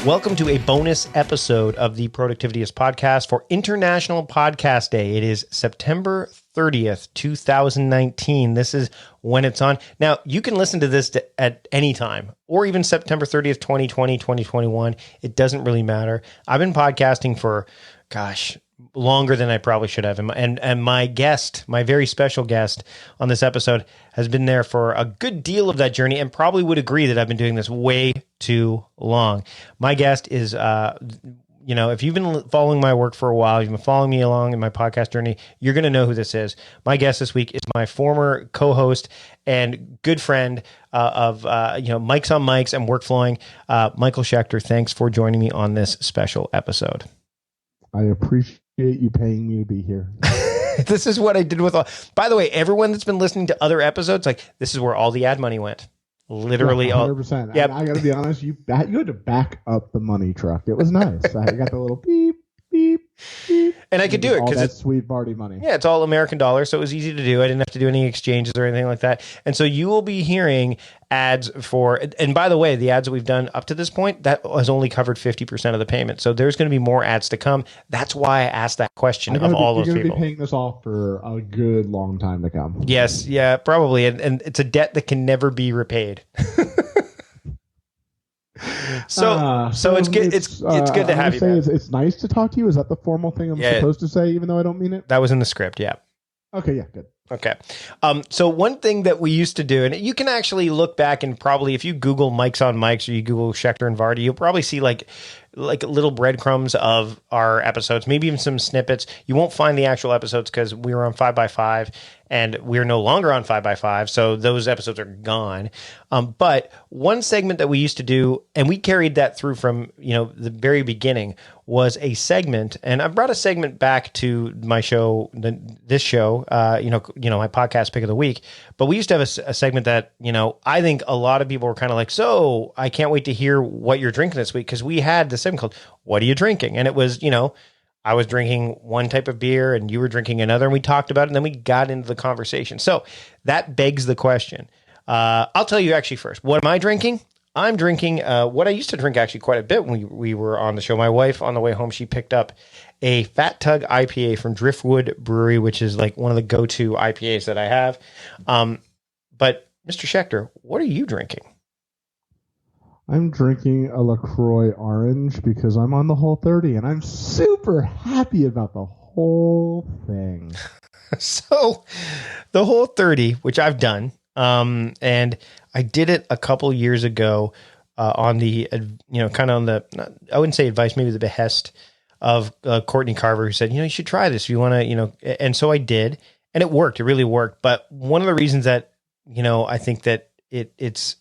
Welcome to a bonus episode of the Productivityist podcast for International Podcast Day. It is September 30th, 2019. This is when it's on. Now, you can listen to this at any time, or even September 30th, 2020, 2021. It doesn't really matter. I've been podcasting for, longer than I probably should have. And my guest, my very special guest on this episode, has been there for a good deal of that journey and probably would agree that I've been doing this way too long. My guest is, if you've been following my work for a while, you've been following me along in my podcast journey, you're going to know who this is. My guest this week is my former co-host and good friend of Mics on Mics and Workflowing, Michael Schechter. Thanks for joining me on this special episode. I appreciate you paying me to be here. This is what I did with all. By the way, everyone that's been listening to other episodes, this is where all the ad money went. Literally, 100%. Yep. I got to be honest, you had to back up the money truck. It was nice. I got the little beep, beep, beep. And I could do it because it's sweet Barty money. Yeah, it's all American dollars, so it was easy to do. I didn't have to do any exchanges or anything like that. And so you will be hearing ads for, and by the way, the ads that we've done up to this point, that has only covered 50% of the payment. So there's going to be more ads to come. That's why I asked that question of all those people. You're going to be paying this off for a good long time to come. Yes, yeah, probably. And it's a debt that can never be repaid. So it's good. It's good to have you. It's nice to talk to you. Is that the formal thing I'm supposed to say, even though I don't mean it? That was in the script. Yeah. Okay. Yeah. Good. Okay. So one thing that we used to do, and you can actually look back and probably, if you Google Mics on Mics or you Google Schechter and Vardy, you'll probably see like little breadcrumbs of our episodes, maybe even some snippets. You won't find the actual episodes because we were on 5x5 and we're no longer on 5x5. So those episodes are gone. But one segment that we used to do, and we carried that through from, the very beginning, was a segment. And I brought a segment back to my show, this show, my podcast pick of the week. But we used to have a segment that, I think a lot of people were kind of like, so I can't wait to hear what you're drinking this week. Because we had this segment called What Are You Drinking? And it was, I was drinking one type of beer and you were drinking another, and we talked about it, and then we got into the conversation. So that begs the question. I'll tell you actually first. What am I drinking? I'm drinking what I used to drink actually quite a bit when we were on the show. My wife, on the way home, she picked up a Fat Tug IPA from Driftwood Brewery, which is like one of the go-to IPAs that I have. But Mr. Schechter, what are you drinking? I'm drinking a LaCroix Orange because I'm on the Whole30 and I'm super happy about the whole thing. So the Whole30, which I've done, and I did it a couple years ago on the, kind of on the, I wouldn't say advice, maybe the behest of Courtney Carver, who said, you should try this if you want to, and so I did, and it worked. It really worked. But one of the reasons that, I think that it's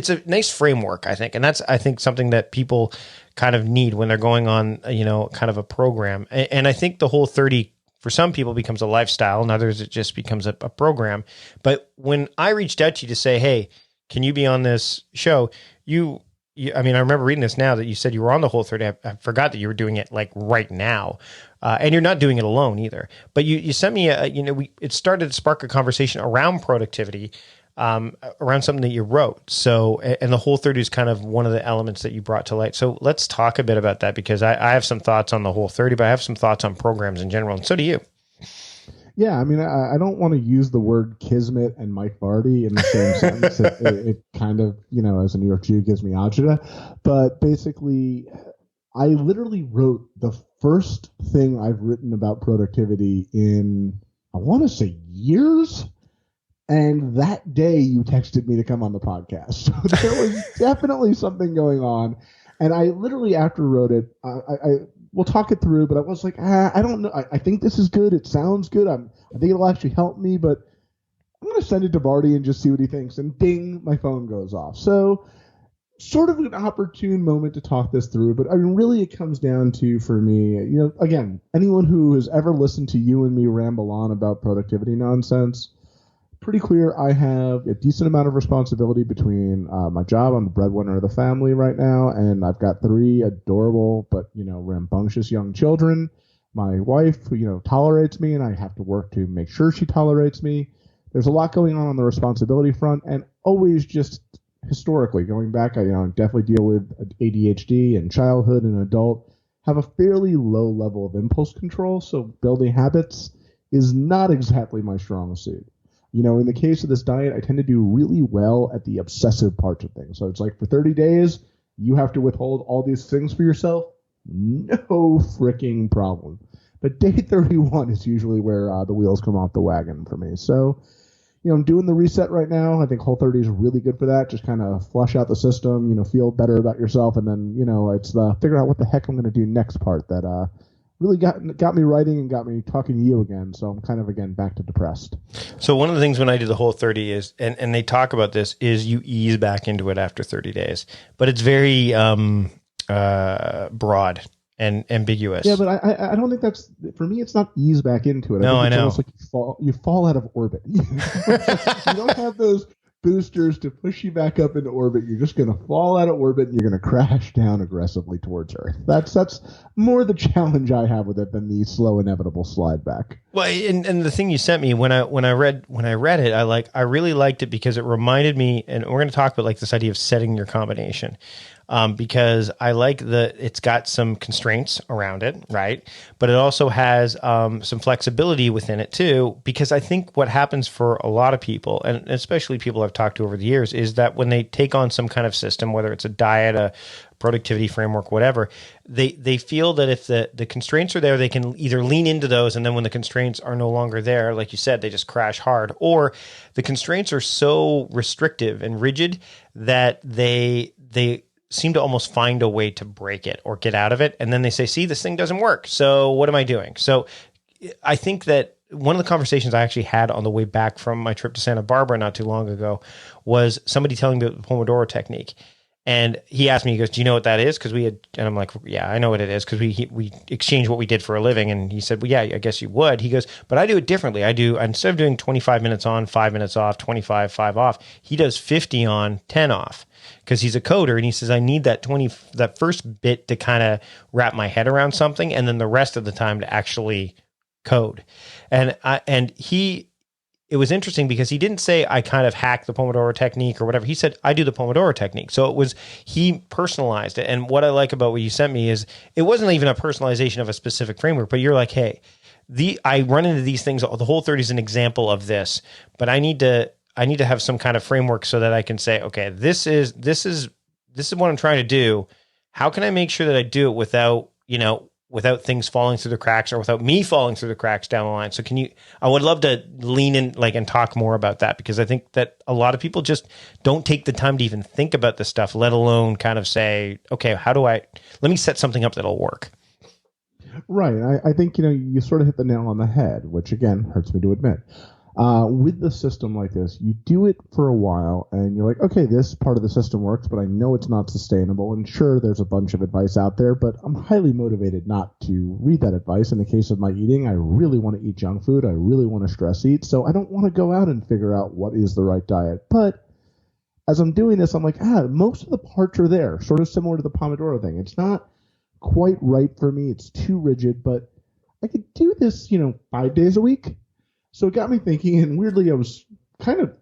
a nice framework, I think. And that's, I think, something that people kind of need when they're going on, kind of a program. And I think the Whole30 for some people becomes a lifestyle, and others it just becomes a program. But when I reached out to you to say, hey, can you be on this show? I remember reading this now that you said you were on the Whole30. I forgot that you were doing it like right now. And you're not doing it alone either. But you sent me it started to spark a conversation around productivity, around something that you wrote. So, and the Whole30 is kind of one of the elements that you brought to light. So let's talk a bit about that, because I have some thoughts on the Whole30, but I have some thoughts on programs in general. And so do you. Yeah. I don't want to use the word kismet and Mike Vardy in the same sentence. It kind of, as a New York Jew, gives me agita. But basically, I literally wrote the first thing I've written about productivity in, I want to say, years. And that day you texted me to come on the podcast. So there was definitely something going on. And I literally, after wrote it, we'll talk it through, but I was like, I don't know. I think this is good. It sounds good. I think it'll actually help me, but I'm going to send it to Barty and just see what he thinks. And ding, my phone goes off. So sort of an opportune moment to talk this through. But really it comes down to, for me, again, anyone who has ever listened to you and me ramble on about productivity nonsense, pretty clear I have a decent amount of responsibility between my job. I'm the breadwinner of the family right now, and I've got 3 adorable but, rambunctious young children. My wife, who, tolerates me, and I have to work to make sure she tolerates me. There's a lot going on the responsibility front, and always just historically, going back, I definitely deal with ADHD in childhood and adult, have a fairly low level of impulse control, so building habits is not exactly my strong suit. In the case of this diet, I tend to do really well at the obsessive parts of things. So it's like for 30 days, you have to withhold all these things for yourself. No freaking problem. But day 31 is usually where the wheels come off the wagon for me. So, I'm doing the reset right now. I think Whole30 is really good for that. Just kind of flush out the system, feel better about yourself. And then, it's the figure out what the heck I'm going to do next part that really got me writing and got me talking to you again. So I'm kind of, again, back to depressed. So one of the things when I do the Whole30 is, and they talk about this, is you ease back into it after 30 days. But it's very broad and ambiguous. Yeah, but I don't think that's, for me, it's not ease back into it. No, I know. It's almost like you fall out of orbit. You don't have those boosters to push you back up into orbit. You're just going to fall out of orbit and you're going to crash down aggressively towards Earth. That's more the challenge I have with it than the slow inevitable slide back. Well, and the thing you sent me when I read it, I really liked it because it reminded me, and we're going to talk about like this idea of setting your combination. Because I like it's got some constraints around it, right? But it also has some flexibility within it too, because I think what happens for a lot of people, and especially people I've talked to over the years, is that when they take on some kind of system, whether it's a diet, a productivity framework, whatever, they feel that if the constraints are there, they can either lean into those, and then when the constraints are no longer there, like you said, they just crash hard, or the constraints are so restrictive and rigid that they seem to almost find a way to break it or get out of it. And then they say, see, this thing doesn't work. So what am I doing? So I think that one of the conversations I actually had on the way back from my trip to Santa Barbara not too long ago was somebody telling me the Pomodoro technique. And he asked me, he goes, do you know what that is? And I'm like, yeah, I know what it is. Cause we exchange what we did for a living. And he said, well, yeah, I guess you would. He goes, but I do it differently. Instead of doing 25 minutes on, 5 minutes off, 25, 5 off, he does 50 on, 10 off. Because he's a coder, and he says, I need that first bit to kind of wrap my head around something, and then the rest of the time to actually code. And it was interesting because he didn't say I kind of hack the Pomodoro technique or whatever. He said, I do the Pomodoro technique. So he personalized it. And what I like about what you sent me is it wasn't even a personalization of a specific framework, but you're like, hey, I run into these things. The Whole30 is an example of this, but I need to have some kind of framework so that I can say, okay, this is what I'm trying to do. How can I make sure that I do it without things falling through the cracks or without me falling through the cracks down the line? So I would love to lean in and talk more about that, because I think that a lot of people just don't take the time to even think about this stuff, let alone kind of say, okay, let me set something up that'll work. Right. I think, you sort of hit the nail on the head, which again, hurts me to admit. With the system like this, you do it for a while and you're like, okay, this part of the system works, but I know it's not sustainable. And sure, there's a bunch of advice out there, but I'm highly motivated not to read that advice. In the case of my eating, I really want to eat junk food. I really want to stress eat. So I don't want to go out and figure out what is the right diet. But as I'm doing this, I'm like, most of the parts are there, sort of similar to the Pomodoro thing. It's not quite right for me. It's too rigid, but I could do this, 5 days a week. So it got me thinking, and weirdly, I was kind of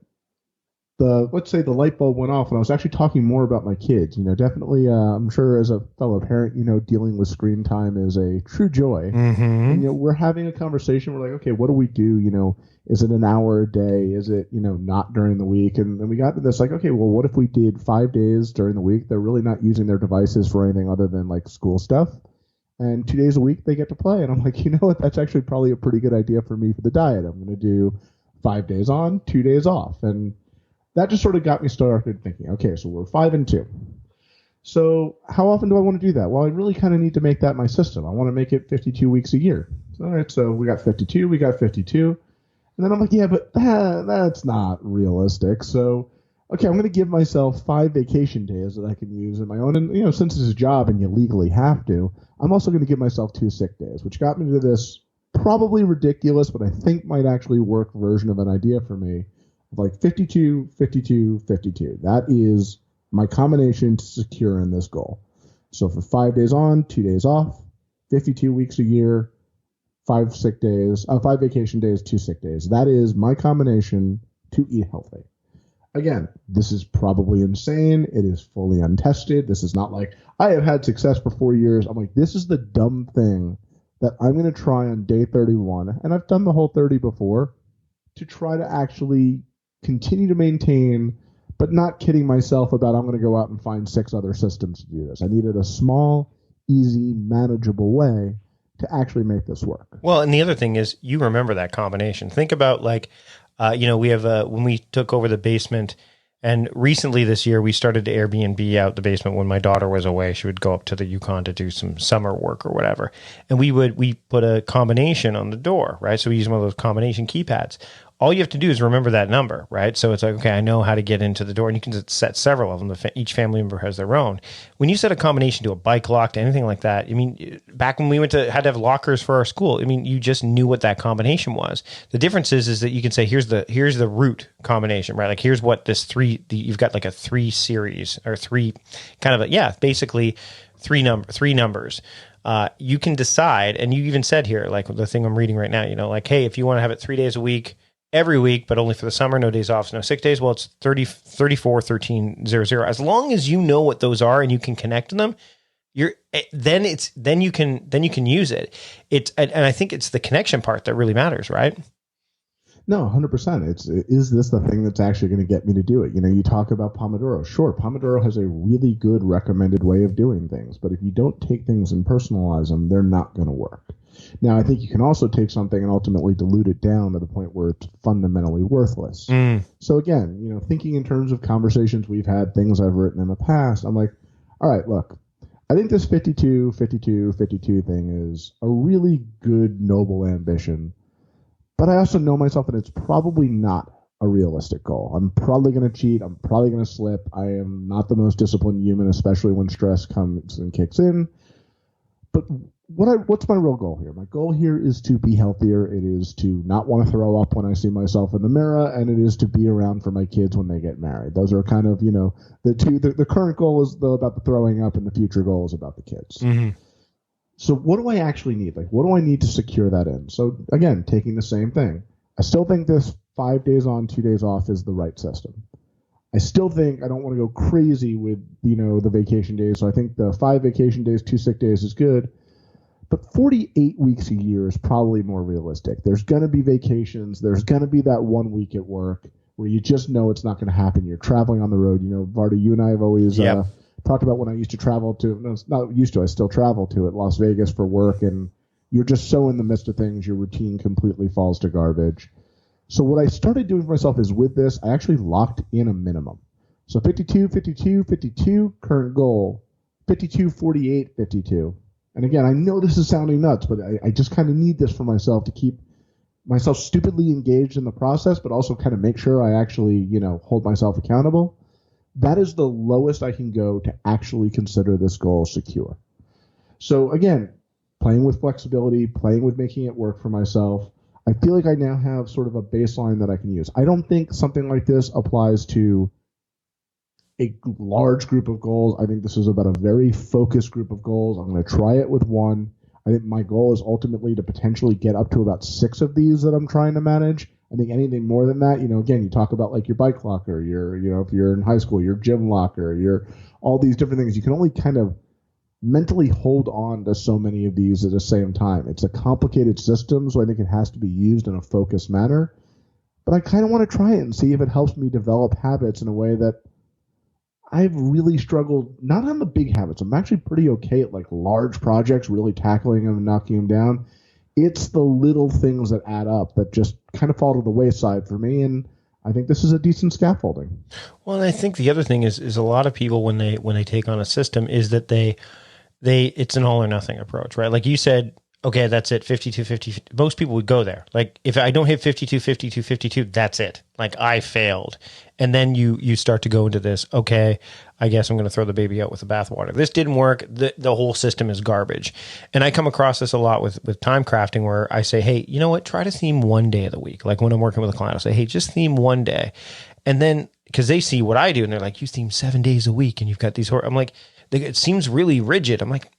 let's say the light bulb went off when I was actually talking more about my kids. Definitely, I'm sure as a fellow parent, dealing with screen time is a true joy. Mm-hmm. And, we're having a conversation. We're like, okay, what do we do? Is it an hour a day? Is it, not during the week? And then we got to this like, okay, well, what if we did 5 days during the week? They're really not using their devices for anything other than like school stuff. And 2 days a week they get to play. And I'm like, you know what? That's actually probably a pretty good idea for me for the diet. I'm going to do 5 days on, 2 days off. And that just sort of got me started thinking, okay, so we're 5 and 2. So how often do I want to do that? Well, I really kind of need to make that my system. I want to make it 52 weeks a year. All right, so we got 52, we got 52. And then I'm like, yeah, but that's not realistic. So okay, I'm going to give myself 5 vacation days that I can use in my own. And, since it's a job and you legally have to, I'm also going to give myself 2 sick days, which got me to this probably ridiculous, but I think might actually work version of an idea for me of like 52, 52, 52. That is my combination to secure in this goal. So for 5 days on, 2 days off, 52 weeks a year, 5 sick days, 5 vacation days, 2 sick days. That is my combination to eat healthy. Again, this is probably insane. It is fully untested. This is not like I have had success for 4 years. I'm like, this is the dumb thing that I'm going to try on day 31. And I've done the whole 30 before to try to actually continue to maintain, but not kidding myself about I'm going to go out and find 6 other systems to do this. I needed a small, easy, manageable way to actually make this work. Well, and the other thing is you remember that combination. Think about like, we have when we took over the basement, and recently this year we started to Airbnb out the basement when my daughter was away. She would go up to the Yukon to do some summer work or whatever, and we put a combination on the door, right? So we use one of those combination keypads. All you have to do is remember that number, right? So it's like, okay, I know how to get into the door, and you can set several of them. Each family member has their own. When you set a combination to a bike lock, to anything like that, I mean, back when we had to have lockers for our school, I mean, you just knew what that combination was. The difference is that you can say, here's the root combination, right? Like here's what you've got like a 3 series or 3 kind of basically three numbers. You can decide, and you even said here, like the thing I'm reading right now, like, hey, if you want to have it 3 days a week, every week, but only for the summer, no days off, no sick days. Well, it's 34, 13, 00. As long as you know what those are and you can connect to them, then you can use it. And I think it's the connection part that really matters, right? No, 100%. Is this the thing that's actually going to get me to do it? You talk about Pomodoro. Sure, Pomodoro has a really good recommended way of doing things, but if you don't take things and personalize them, they're not going to work. Now, I think you can also take something and ultimately dilute it down to the point where it's fundamentally worthless. So again, thinking in terms of conversations we've had, things I've written in the past, I'm like, all right, look, I think this 52 thing is a really good, noble ambition. But I also know myself that it's probably not a realistic goal. I'm probably going to cheat. I'm probably going to slip. I am not the most disciplined human, especially when stress comes and kicks in. But what's my real goal here? My goal here is to be healthier. It is to not want to throw up when I see myself in the mirror, and it is to be around for my kids when they get married. Those are kind of, the two. The current goal is about the throwing up, and the future goal is about the kids. Mm-hmm. So what do I actually need? Like, what do I need to secure that in? So again, taking the same thing. I still think this 5 days on, 2 days off is the right system. I still think I don't want to go crazy with, the vacation days. So I think the 5 vacation days, 2 sick days is good. But 48 weeks a year is probably more realistic. There's going to be vacations. There's going to be that 1 week at work where you just know it's not going to happen. You're traveling on the road. Varda, you and I have always talked about when I used to travel to, no, it's not used to, I still travel to it, Las Vegas for work, and you're just so in the midst of things, your routine completely falls to garbage. So what I started doing for myself is with this, I actually locked in a minimum. So 52, 52, 52, current goal, 52, 48, 52. And again, I know this is sounding nuts, but I just kind of need this for myself to keep myself stupidly engaged in the process, but also kind of make sure I actually, hold myself accountable. That is the lowest I can go to actually consider this goal secure. So again, playing with flexibility, playing with making it work for myself. I feel like I now have sort of a baseline that I can use. I don't think something like this applies to a large group of goals. I think this is about a very focused group of goals. I'm going to try it with one. I think my goal is ultimately to potentially get up to about 6 of these that I'm trying to manage. I think anything more than that, again, you talk about like your bike locker, if you're in high school, your gym locker, your all these different things. You can only kind of mentally hold on to so many of these at the same time. It's a complicated system, so I think it has to be used in a focused manner. But I kind of want to try it and see if it helps me develop habits in a way that I've really struggled, not on the big habits. I'm actually pretty okay at like large projects, really tackling them and knocking them down. It's the little things that add up that just kind of fall to the wayside for me. And I think this is a decent scaffolding. Well, and I think the other thing is a lot of people when they take on a system is that they it's an all or nothing approach, right? Like you said, okay, that's it, 52, 50. Most people would go there. Like if I don't hit 52, 52, 52, that's it. Like I failed. And then you start to go into this, okay, I guess I'm going to throw the baby out with the bathwater. This didn't work. The whole system is garbage. And I come across this a lot with time crafting where I say, hey, you know what? Try to theme one day of the week. Like when I'm working with a client, I'll say, hey, just theme one day. And then, because they see what I do and they're like, you theme 7 days a week and you've got these, I'm like, it seems really rigid. I'm like,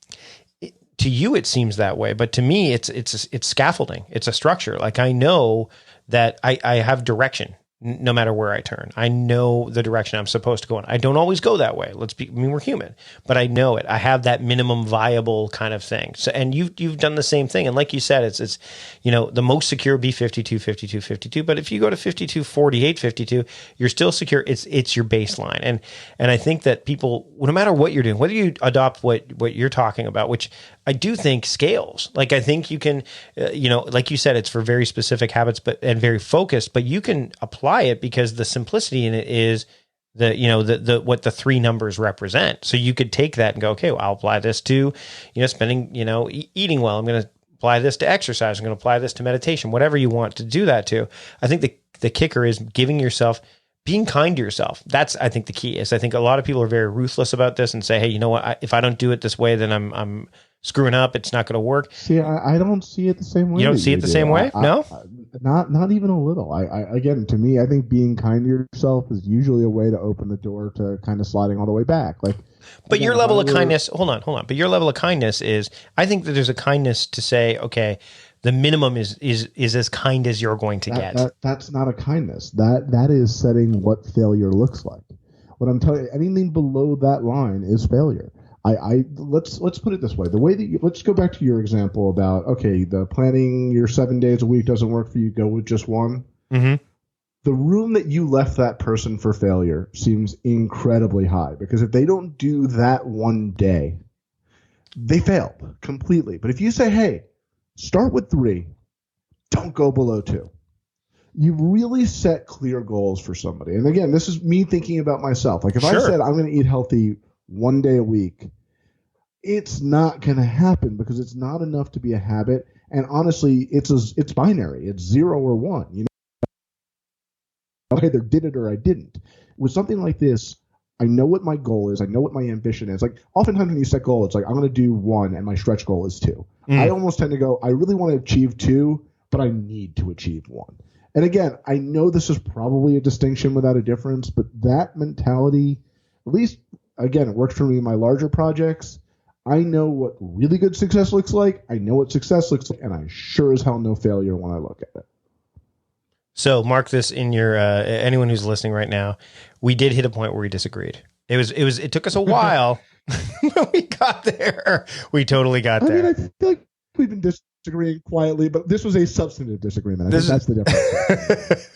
to you, it seems that way, but to me, it's scaffolding. It's a structure. Like I know that I have direction. no matter where I turn. I know the direction I'm supposed to go in. I don't always go that way. We're human, but I know it. I have that minimum viable kind of thing. So, and you've done the same thing. And like you said, it's, the most secure would be 52, 52, 52. But if you go to 52, 48, 52, you're still secure. It's your baseline. And I think that people, no matter what you're doing, whether you adopt what you're talking about, which I do think scales. Like I think you can, like you said, it's for very specific habits, and very focused, but you can apply it because the simplicity in it is the what the three numbers represent. So you could take that and go, okay, well, I'll apply this to, spending, eating well. I'm going to apply this to exercise. I'm going to apply this to meditation, whatever you want to do that to. I think the kicker is being kind to yourself. That's, I think, the key is I think a lot of people are very ruthless about this and say, hey, you know what? If I don't do it this way, then I'm screwing up. It's not going to work. See, I don't see it the same way. You don't see it the same way? No? Not even a little. Again, to me, I think being kind to yourself is usually a way to open the door to kind of sliding all the way back. But again, your level of kindness, hold on. But your level of kindness is, I think that there's a kindness to say, okay, the minimum is as kind as you're going to get. That's not a kindness. That is setting what failure looks like. What I'm telling you, anything below that line is failure. Let's put it this way. The way that let's go back to your example about, okay, the planning your 7 days a week doesn't work for you. Go with just one. Mm-hmm. The room that you left that person for failure seems incredibly high, because if they don't do that one day, they failed completely. But if you say, hey, start with 3, don't go below 2. You really set clear goals for somebody. And again, this is me thinking about myself. Like if I said I'm going to eat healthy 1 day a week, it's not going to happen because it's not enough to be a habit. And honestly, it's binary. It's 0 or 1. I either did it or I didn't. With something like this, I know what my goal is. I know what my ambition is. Like oftentimes when you set goals, it's like I'm going to do 1 and my stretch goal is 2. I almost tend to go, I really want to achieve 2, but I need to achieve 1. And again, I know this is probably a distinction without a difference, but that mentality, at least, again, it works for me in my larger projects. I know what really good success looks like. I know what success looks like, and I sure as hell know failure when I look at it. So mark this in your, anyone who's listening right now, we did hit a point where we disagreed. It took us a while, but we got there. We totally got there. I feel like we've been disagreeing quietly, but this was a substantive disagreement. I think that's the difference.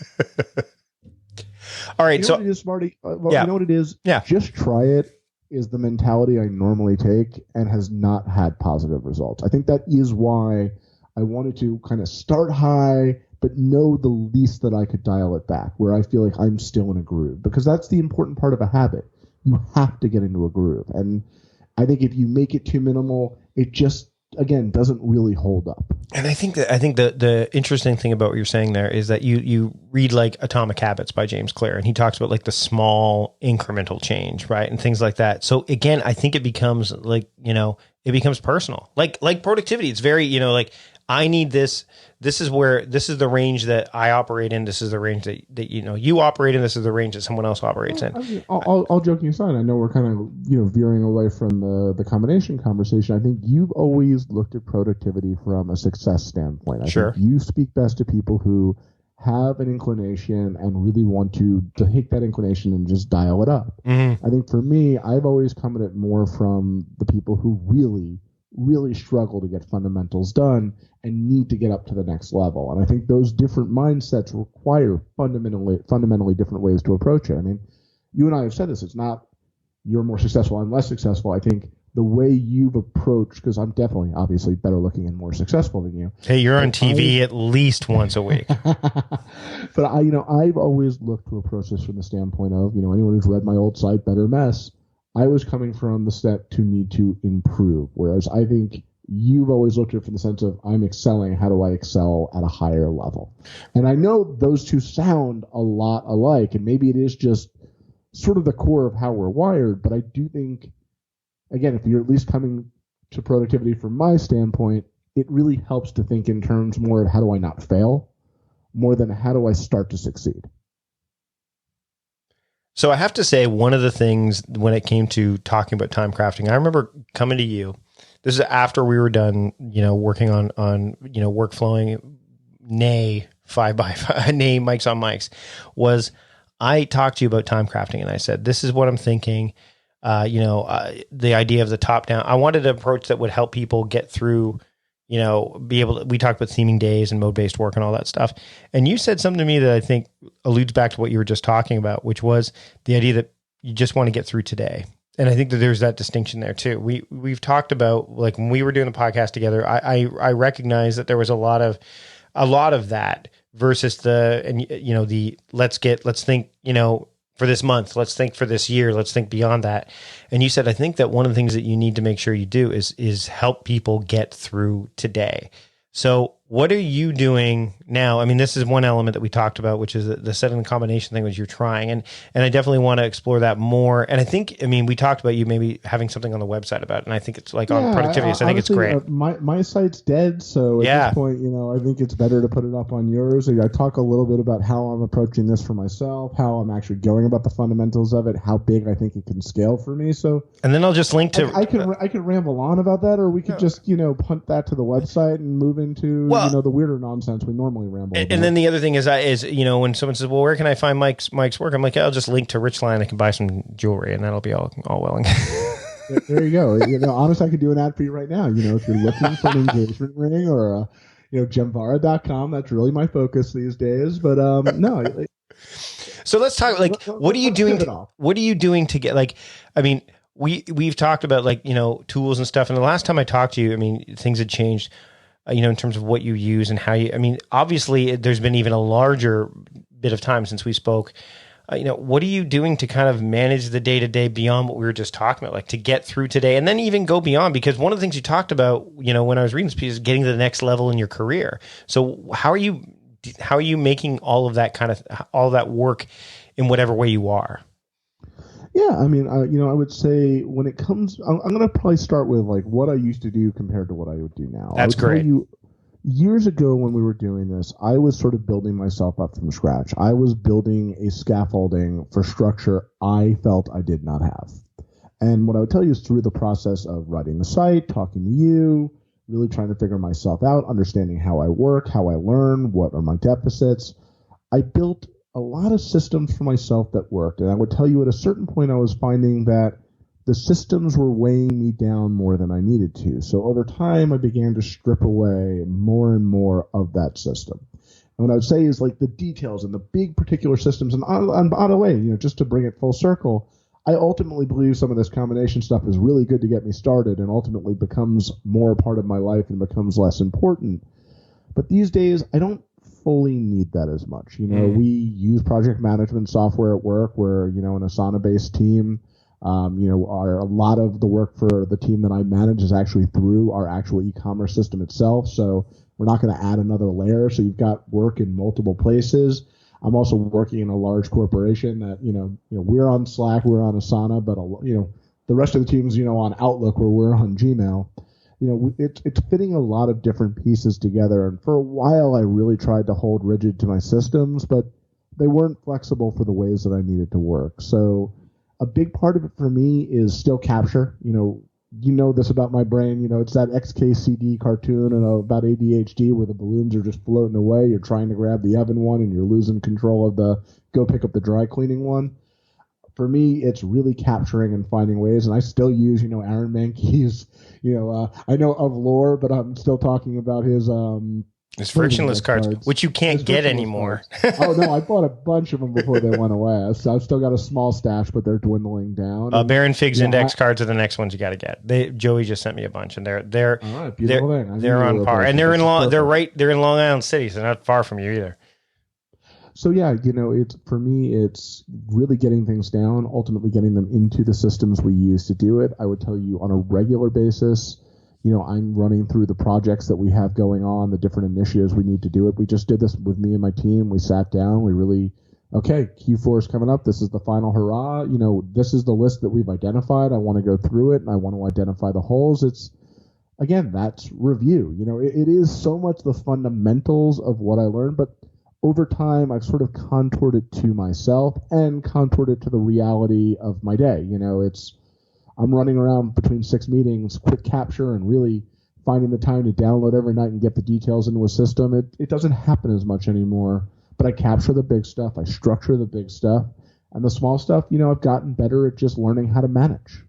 All right. You know what it is, Marty? You know what it is? Yeah. Just try it is the mentality I normally take and has not had positive results. I think that is why I wanted to kind of start high, but know the least that I could dial it back, where I feel like I'm still in a groove, because that's the important part of a habit. You have to get into a groove. And I think if you make it too minimal, it just, again, doesn't really hold up. And I think the interesting thing about what you're saying there is that you read like Atomic Habits by James Clear, and he talks about like the small incremental change, right? And things like that. So again, I think it becomes like, it becomes personal, like productivity. It's very, like I need this. This is the range that I operate in. This is the range that you operate in. This is the range that someone else operates in. All joking aside, I know we're kind of veering away from the combination conversation. I think you've always looked at productivity from a success standpoint. I think you speak best to people who have an inclination and really want to take that inclination and just dial it up. Mm-hmm. I think for me, I've always come at it more from the people who really struggle to get fundamentals done and need to get up to the next level. And I think those different mindsets require fundamentally different ways to approach it. I mean, you and I have said this, it's not you're more successful, I'm less successful. I think the way you've approached, because I'm definitely obviously better looking and more successful than you. Hey, you're on TV at least once a week. But I've always looked to approach this from the standpoint of, anyone who's read my old site, Better Mess, I was coming from the step to need to improve, whereas I think you've always looked at it from the sense of I'm excelling. How do I excel at a higher level? And I know those two sound a lot alike, and maybe it is just sort of the core of how we're wired. But I do think, again, if you're at least coming to productivity from my standpoint, it really helps to think in terms more of how do I not fail, more than how do I start to succeed. So I have to say, one of the things when it came to talking about time crafting, I remember coming to you. This is after we were done, working on workflowing, 5x5 name Mike's on Mike's was I talked to you about time crafting, and I said, this is what I'm thinking. The idea of the top down. I wanted an approach that would help people get through, be able to, we talked about theming days and mode-based work and all that stuff. And you said something to me that I think alludes back to what you were just talking about, which was the idea that you just want to get through today. And I think that there's that distinction there too. We've talked about, like, when we were doing the podcast together, I recognize that there was a lot of that versus let's think, for this month, let's think for this year, let's think beyond that. And you said, I think that one of the things that you need to make sure you do is help people get through today. So what are you doing now? I mean, this is one element that we talked about, which is the setting the combination thing, which you're trying. And I definitely want to explore that more. And I think, we talked about you maybe having something on the website about it. And I think it's like on productivity. So I think it's great. My site's dead. So at this point, I think it's better to put it up on yours. I talk a little bit about how I'm approaching this for myself, how I'm actually going about the fundamentals of it, how big I think it can scale for me. So, and then I'll just link to, I can ramble on about that, or we could just, punt that to the website and move into, the weirder nonsense we normally ramble about. And then the other thing is when someone says, well, where can I find Mike's work? I'm like, I'll just link to Richline. I can buy some jewelry, and that'll be all well and good. There you go. Honestly, I could do an ad for you right now. If you're looking for an engagement ring or, Gemvara.com, that's really my focus these days. But no. So let's talk. What are you doing? What are you doing to get? We've talked about tools and stuff. And the last time I talked to you, things had changed. In terms of what you use and how you. Obviously, there's been even a larger bit of time since we spoke. What are you doing to kind of manage the day-to-day beyond what we were just talking about, to get through today and then even go beyond? Because one of the things you talked about, when I was reading this piece, is getting to the next level in your career. So how are you making all of that work in whatever way you are? Yeah, I would say when it comes, I'm going to probably start with what I used to do compared to what I would do now. That's great. Years ago when we were doing this, I was sort of building myself up from scratch. I was building a scaffolding for structure I felt I did not have. And what I would tell you is through the process of writing the site, talking to you, really trying to figure myself out, understanding how I work, how I learn, what are my deficits, I built a lot of systems for myself that worked. And I would tell you at a certain point, I was finding that the systems were weighing me down more than I needed to. So over time, I began to strip away more and more of that system. And what I would say is the details and the big particular systems. And by the way, just to bring it full circle, I ultimately believe some of this combination stuff is really good to get me started and ultimately becomes more a part of my life and becomes less important. But these days, I don't fully need that as much. We use project management software at work. We're, an Asana-based team. A lot of the work for the team that I manage is actually through our actual e-commerce system itself. So we're not going to add another layer. So you've got work in multiple places. I'm also working in a large corporation that, we're on Slack, we're on Asana, but, the rest of the team's, on Outlook where we're on Gmail. It's fitting a lot of different pieces together. And for a while, I really tried to hold rigid to my systems, but they weren't flexible for the ways that I needed to work. So a big part of it for me is still capture. You know this about my brain. It's that XKCD cartoon about ADHD where the balloons are just floating away. You're trying to grab the oven one and you're losing control of the go pick up the dry cleaning one. For me, it's really capturing and finding ways. And I still use, Aaron Mankey's, I know of lore, but I'm still talking about his frictionless cards, which you can't get anymore. Oh, no, I bought a bunch of them before they went away. So I've still got a small stash, but they're dwindling down. Baron Fig's index cards are the next ones you got to get. Joey just sent me a bunch, and they're on par, and they're in Long Island City, so not far from you either. So yeah, it's for me, it's really getting things down, ultimately getting them into the systems we use to do it. I would tell you on a regular basis, I'm running through the projects that we have going on, the different initiatives we need to do it. We just did this with me and my team. We sat down, okay, Q4 is coming up. This is the final hurrah. This is the list that we've identified. I want to go through it and I want to identify the holes. That's review. It is so much the fundamentals of what I learned, but over time, I've sort of contoured it to myself and contoured it to the reality of my day. I'm running around between 6 meetings, quick capture, and really finding the time to download every night and get the details into a system. It doesn't happen as much anymore, but I capture the big stuff. I structure the big stuff, and the small stuff, I've gotten better at just learning how to manage.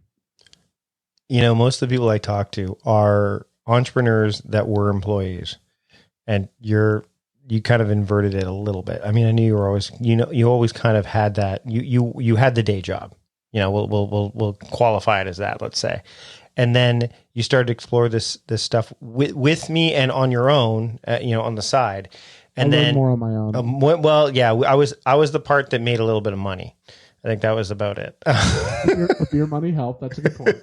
Most of the people I talk to are entrepreneurs that were employees, and you kind of inverted it a little bit. I mean, I knew you were always, you always kind of had that. You had the day job. We'll qualify it as that, let's say. And then you started to explore this stuff with me and on your own, on the side. And then more on my own. Well, yeah, I was the part that made a little bit of money. I think that was about it. Beer money helped. That's a good point.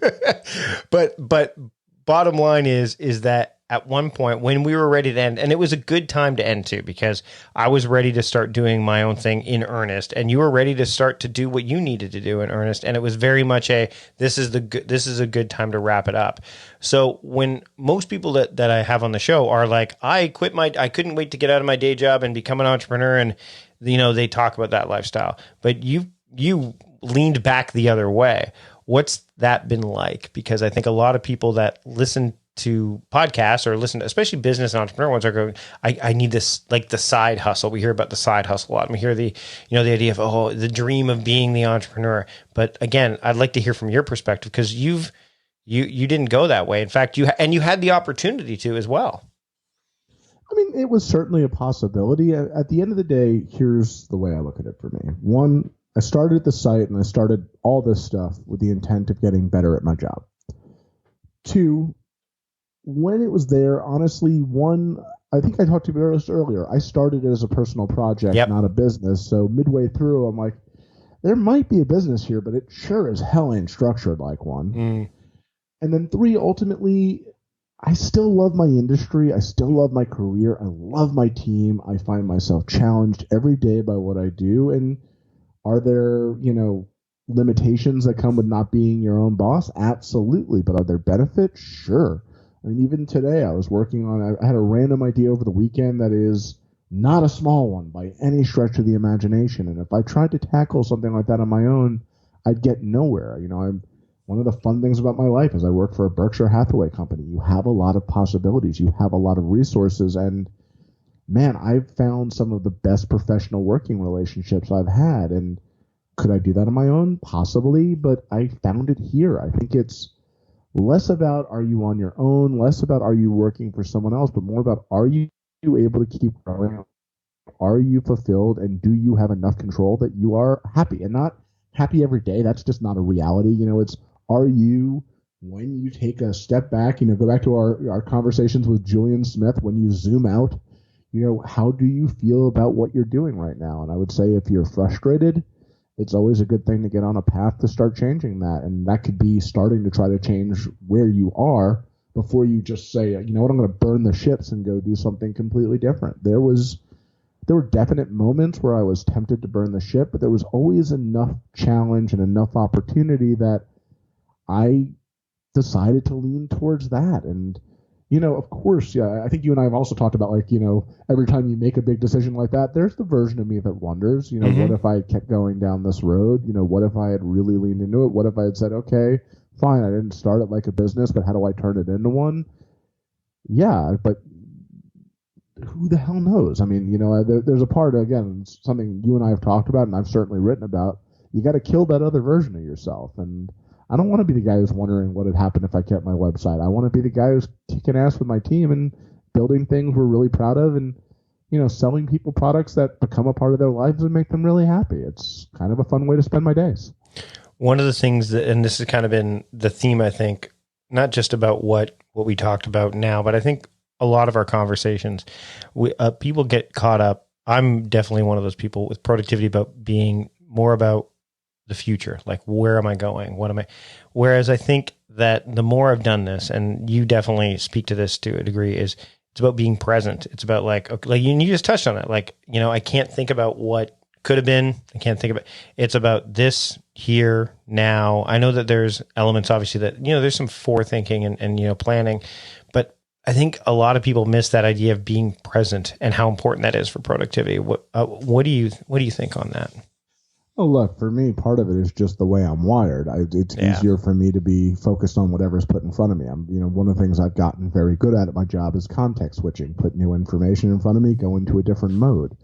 But bottom line is that at one point when we were ready to end, and it was a good time to end too, because I was ready to start doing my own thing in earnest, and you were ready to start to do what you needed to do in earnest. And it was very much this is a good time to wrap it up. So when most people that I have on the show are like, I couldn't wait to get out of my day job and become an entrepreneur, and they talk about that lifestyle, but you leaned back the other way. What's that been like? Because I think a lot of people that listen to podcasts or listen to, especially business and entrepreneur ones, are going, I need this, like the side hustle. We hear about the side hustle a lot. And we hear the idea of, the dream of being the entrepreneur. But again, I'd like to hear from your perspective, because you didn't go that way. In fact, you had the opportunity to as well. I mean, it was certainly a possibility. At the end of the day, here's the way I look at it for me. One, I started the site and I started all this stuff with the intent of getting better at my job. Two, when it was there, honestly, I think I talked to you earlier. I started it as a personal project, not a business. So midway through, I'm like, there might be a business here, but it sure as hell ain't structured like one. And then three, ultimately, I still love my industry. I still love my career. I love my team. I find myself challenged every day by what I do. And are there, limitations that come with not being your own boss? Absolutely. But are there benefits? Sure. I mean, even today I was working on, I had a random idea over the weekend that is not a small one by any stretch of the imagination. And if I tried to tackle something like that on my own, I'd get nowhere. One of the fun things about my life is I work for a Berkshire Hathaway company. You have a lot of possibilities. You have a lot of resources. And man, I've found some of the best professional working relationships I've had. And could I do that on my own? Possibly, but I found it here. I think it's less about are you on your own, less about are you working for someone else, but more about are you able to keep growing? Are you fulfilled? And do you have enough control that you are happy? And not happy every day. That's just not a reality. It's are you, when you take a step back, go back to our conversations with Julian Smith, when you zoom out, how do you feel about what you're doing right now? And I would say if you're frustrated, it's always a good thing to get on a path to start changing that. And that could be starting to try to change where you are before you just say, I'm going to burn the ships and go do something completely different. There were definite moments where I was tempted to burn the ship, but there was always enough challenge and enough opportunity that I decided to lean towards that. And of course, I think you and I have also talked about, every time you make a big decision like that, there's the version of me that wonders, what if I had kept going down this road? What if I had really leaned into it? What if I had said, okay, fine, I didn't start it like a business, but how do I turn it into one? Yeah, but who the hell knows? I mean, there's a part, again, something you and I have talked about, and I've certainly written about. You got to kill that other version of yourself. And I don't want to be the guy who's wondering what would happen if I kept my website. I want to be the guy who's kicking ass with my team and building things we're really proud of, and selling people products that become a part of their lives and make them really happy. It's kind of a fun way to spend my days. One of the things that, and this has kind of been the theme, I think, not just about what we talked about now, but I think a lot of our conversations, people get caught up. I'm definitely one of those people with productivity about being more about the future. Like, where am I going? What am I? Whereas I think that the more I've done this, and you definitely speak to this to a degree, is it's about being present. It's about like you just touched on it. Like, I can't think about what could have been. I can't think about, it's about this here now. I know that there's elements, obviously, that, there's some forethinking and planning, but I think a lot of people miss that idea of being present and how important that is for productivity. What do you think on that? Oh, look, for me, part of it is just the way I'm wired. It's Yeah. easier for me to be focused on whatever's put in front of me. One of the things I've gotten very good at my job is context switching. Put new information in front of me, go into a different mode.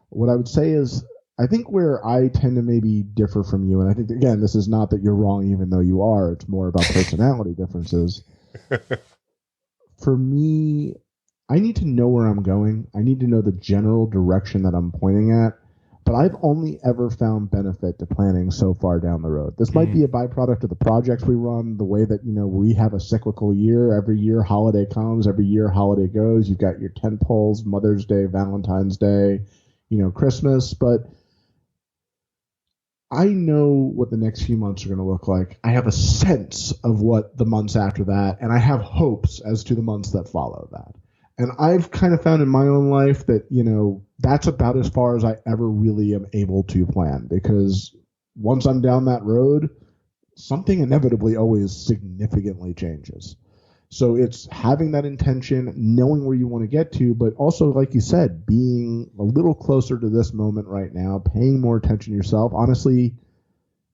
What I would say is, I think where I tend to maybe differ from you, and I think, again, this is not that you're wrong even though you are, it's more about personality differences. For me, I need to know where I'm going. I need to know the general direction that I'm pointing at. But I've only ever found benefit to planning so far down the road. This might be a byproduct of the projects we run, the way that, we have a cyclical year. Every year holiday comes, every year holiday goes. You've got your tent poles, Mother's Day, Valentine's Day, Christmas. But I know what the next few months are going to look like. I have a sense of what the months after that, and I have hopes as to the months that follow that. And I've kind of found in my own life that, that's about as far as I ever really am able to plan, because once I'm down that road, something inevitably always significantly changes. So it's having that intention, knowing where you want to get to, but also, like you said, being a little closer to this moment right now, paying more attention to yourself, honestly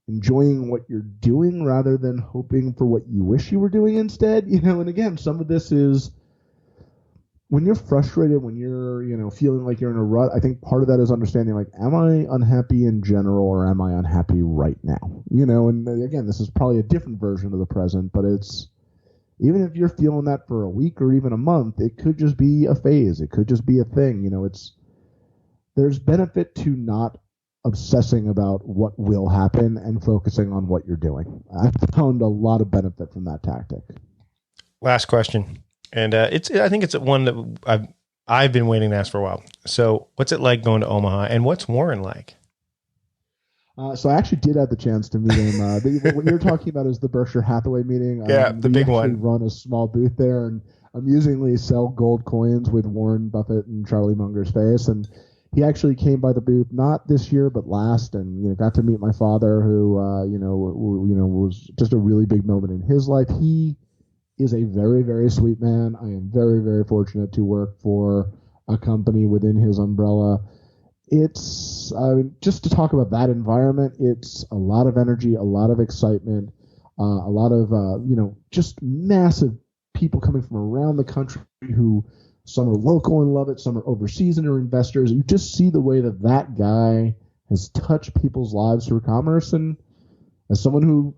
enjoying what you're doing rather than hoping for what you wish you were doing instead. And again, some of this is when you're frustrated, when you're, feeling like you're in a rut. I think part of that is understanding, like, am I unhappy in general or am I unhappy right now? And again, this is probably a different version of the present, but it's, even if you're feeling that for a week or even a month, it could just be a phase. It could just be a thing. There's benefit to not obsessing about what will happen and focusing on what you're doing. I found a lot of benefit from that tactic. Last question. And I think it's one that I've been waiting to ask for a while. So what's it like going to Omaha, and what's Warren like? So I actually did have the chance to meet him. What you're talking about is the Berkshire Hathaway meeting. Yeah, the big one. We run a small booth there and amusingly sell gold coins with Warren Buffett and Charlie Munger's face. And he actually came by the booth, not this year, but last, and got to meet my father, who was just a really big moment in his life. He is a very, very sweet man. I am very, very fortunate to work for a company within his umbrella. It's just to talk about that environment. It's a lot of energy, a lot of excitement, a lot of just massive people coming from around the country who some are local and love it, some are overseas and are investors. You just see the way that guy has touched people's lives through commerce, and as someone who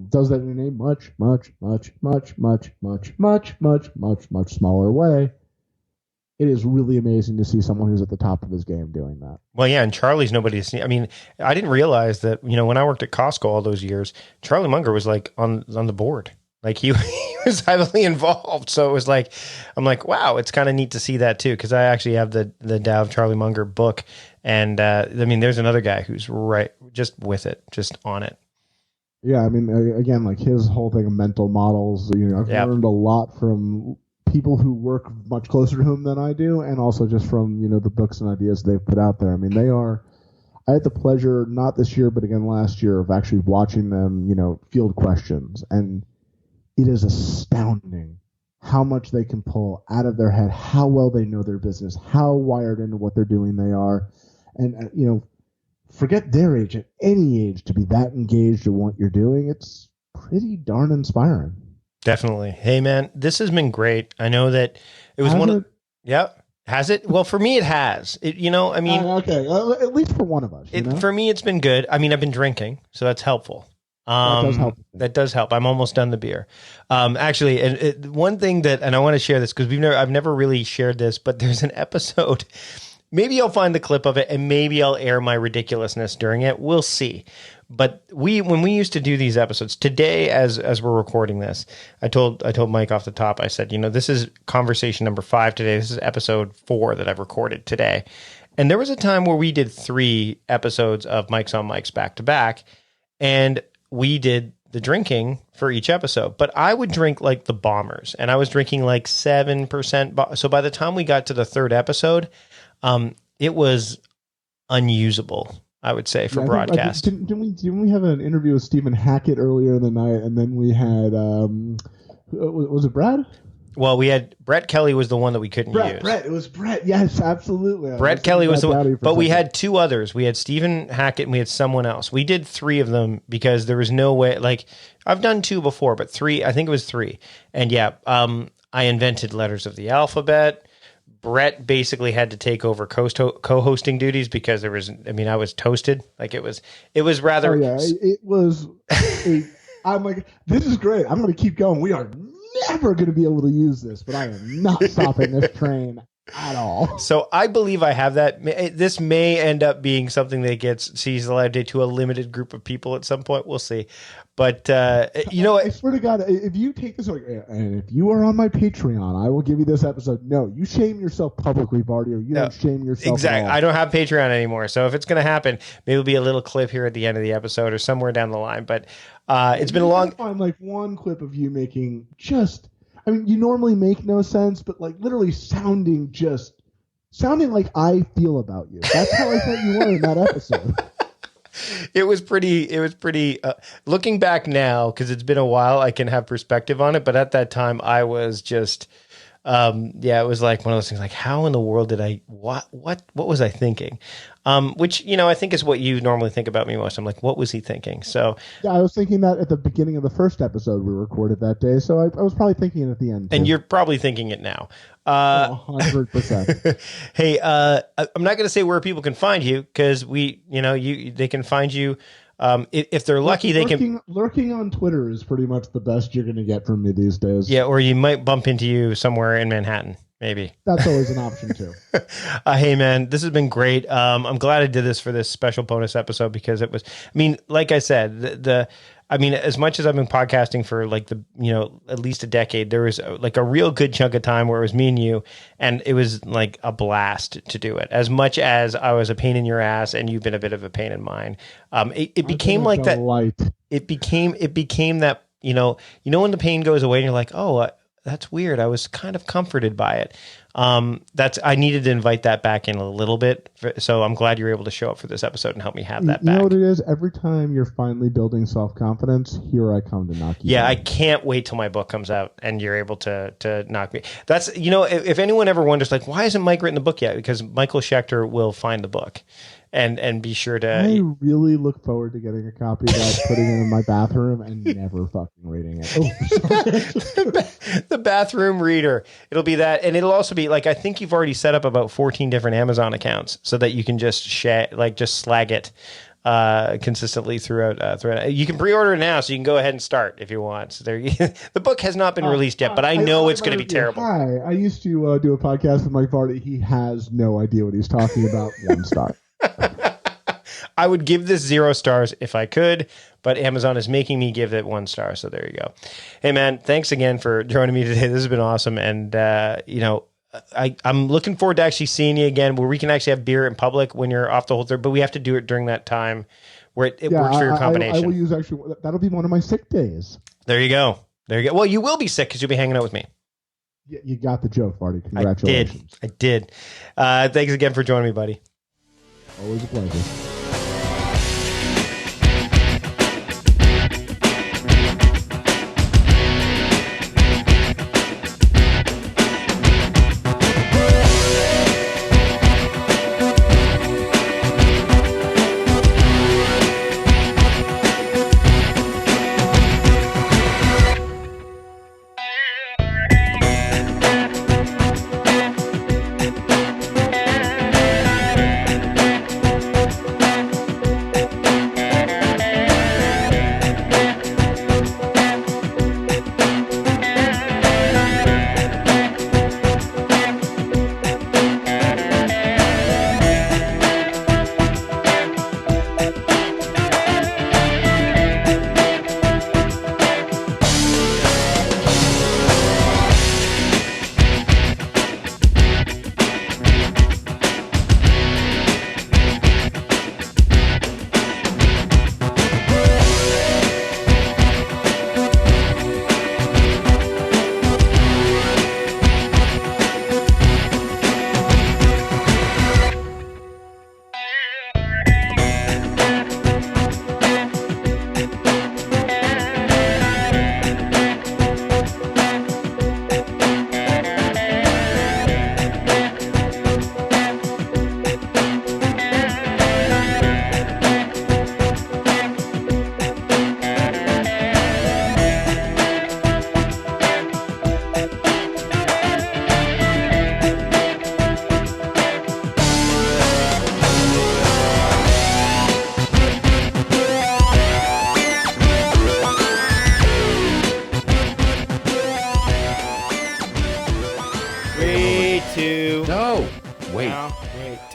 does that in a much, much, much, much, much, much, much, much, much, much smaller way, it is really amazing to see someone who's at the top of his game doing that. Well, yeah, and Charlie's nobody to see. I mean, I didn't realize that, when I worked at Costco all those years, Charlie Munger was like on the board. Like he was heavily involved. So it was like, I'm like, wow, it's kind of neat to see that too. Cause I actually have the Tao of Charlie Munger book. And there's another guy who's right, just with it, just on it. Yeah. Again, like his whole thing of mental models, I've learned a lot from people who work much closer to him than I do. And also just from, the books and ideas they've put out there. I had the pleasure, not this year, but again last year, of actually watching them, field questions. And it is astounding how much they can pull out of their head, how well they know their business, how wired into what they're doing they are. And, forget their age, at any age, to be that engaged in what you're doing, it's pretty darn inspiring. Definitely. Hey, man, this has been great. I know that it was one of... Yeah. Has it? Well, for me, it has. Okay. At least for one of us. For me, it's been good. I've been drinking, so that's helpful. That does help. That does help. I'm almost done the beer. Actually, one thing that, and I want to share this because I've never really shared this, but there's an episode. Maybe I'll find the clip of it, and maybe I'll air my ridiculousness during it. We'll see. But when we used to do these episodes today, as we're recording this, I told Mike off the top. I said, this is conversation number 5 today. This is episode 4 that I've recorded today, and there was a time where we did 3 episodes of Mike's on Mike's back to back, and we did the drinking for each episode, but I would drink like the bombers, and I was drinking like 7%. So by the time we got to the 3rd episode, it was unusable, I would say, for broadcast. Didn't we have an interview with Stephen Hackett earlier in the night, and then we had was it Brad? Well, we had Brett Kelly was the one that we couldn't use. It was Brett. Yes, absolutely. Brett Kelly was the one, but we had two others. We had Stephen Hackett and we had someone else. We did three of them because there was no way. Like I've done two before, but three. I think it was three. And yeah, I invented letters of the alphabet. Brett basically had to take over co-hosting duties because there was. I mean, I was toasted. Like it was rather. Oh, yeah, it was. I'm like, this is great. I'm going to keep going. We are never going to be able to use this, but I am not stopping this train at all. So I believe I have that. This may end up being something that sees the light of day to a limited group of people at some point. We'll see. But you know what? I swear to God, if you take this, and if you are on my Patreon, I will give you this episode. No, you shame yourself publicly, Barty, or you don't shame yourself. Exactly. I don't have Patreon anymore. So if it's going to happen, maybe it'll be a little clip here at the end of the episode or somewhere down the line. But it's been a long. Find like one clip of you making just. I mean, you normally make no sense, but like literally sounding like I feel about you. That's how I thought you were in that episode. It was pretty, looking back now, because it's been a while, I can have perspective on it. But at that time, I was just, it was like one of those things like, how in the world did what was I thinking? Which, I think is what you normally think about me most. I'm like, what was he thinking? So yeah, I was thinking that at the beginning of the first episode we recorded that day. So I was probably thinking it at the end. And you're probably thinking it now. 100%. Hey, I'm not going to say where people can find you because they can find you. If they're lucky, they can. Lurking on Twitter is pretty much the best you're going to get from me these days. Yeah, or you might bump into you somewhere in Manhattan. Maybe that's always an option too. Hey man, this has been great. I'm glad I did this for this special bonus episode because it was. I mean, like I said, as much as I've been podcasting for like at least a decade, there was like a real good chunk of time where it was me and you, and it was like a blast to do it. As much as I was a pain in your ass, and you've been a bit of a pain in mine, it became like that. It became that when the pain goes away, and you're like, oh. That's weird. I was kind of comforted by it. I needed to invite that back in a little bit. So I'm glad you were able to show up for this episode and help me have that back. You know what it is? Every time you're finally building self-confidence, here I come to knock you down. I can't wait till my book comes out and you're able to knock me. That's, if anyone ever wonders, like, why hasn't Mike written the book yet? Because Michael Schechter will find the book. And be sure to. I really look forward to getting a copy of that, putting it in my bathroom, and never fucking reading it. The bathroom reader. It'll be that, and it'll also be like I think you've already set up about 14 different Amazon accounts so that you can just slag it consistently throughout. You can pre-order it now, so you can go ahead and start if you want. So the book has not been released yet, but I know it's going to be terrible. Hi, I used to do a podcast with Mike Vardy. He has no idea what he's talking about. 1 star. I would give this 0 stars if I could, but Amazon is making me give it 1 star. So there you go. Hey man, thanks again for joining me today. This has been awesome. And, I'm looking forward to actually seeing you again where we can actually have beer in public when you're off the whole thing, but we have to do it during that time where it works for your combination. I will use that'll be one of my sick days. There you go. Well, you will be sick because you'll be hanging out with me. You got the joke, Vardy. Congratulations. I did. Thanks again for joining me, buddy. Always a pleasure.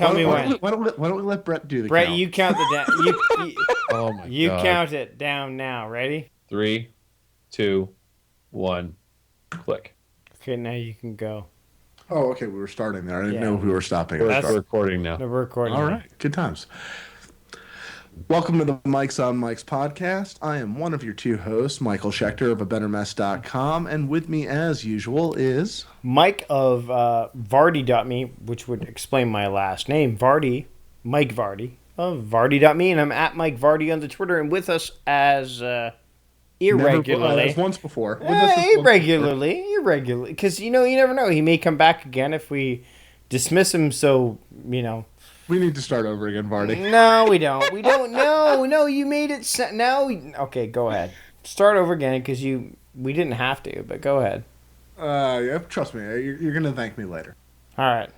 Tell me when. Why don't we let Brett do the Brett, count? you count the down. Oh my You God. count it down now. Ready? 3, 2, 1, click. Okay, now you can go. Oh, okay. We were starting there. I didn't Yeah. know if we were stopping. We're recording now. No, we're recording. All right. Good times. Welcome to the Mike's on Mike's podcast. I am one of your two hosts, Michael Schechter of abettermess.com, and with me, as usual, is Mike of Vardy.me, which would explain my last name, Vardy, Mike Vardy of Vardy.me, and I'm at Mike Vardy on the Twitter, and with us as irregularly. As once before. Irregularly, because you never know. He may come back again if we dismiss him. So We need to start over again, Vardy. No, we don't. We don't. No. You made it. Okay, go ahead. Start over again because we didn't have to, but go ahead. Yeah, trust me. You're going to thank me later. All right.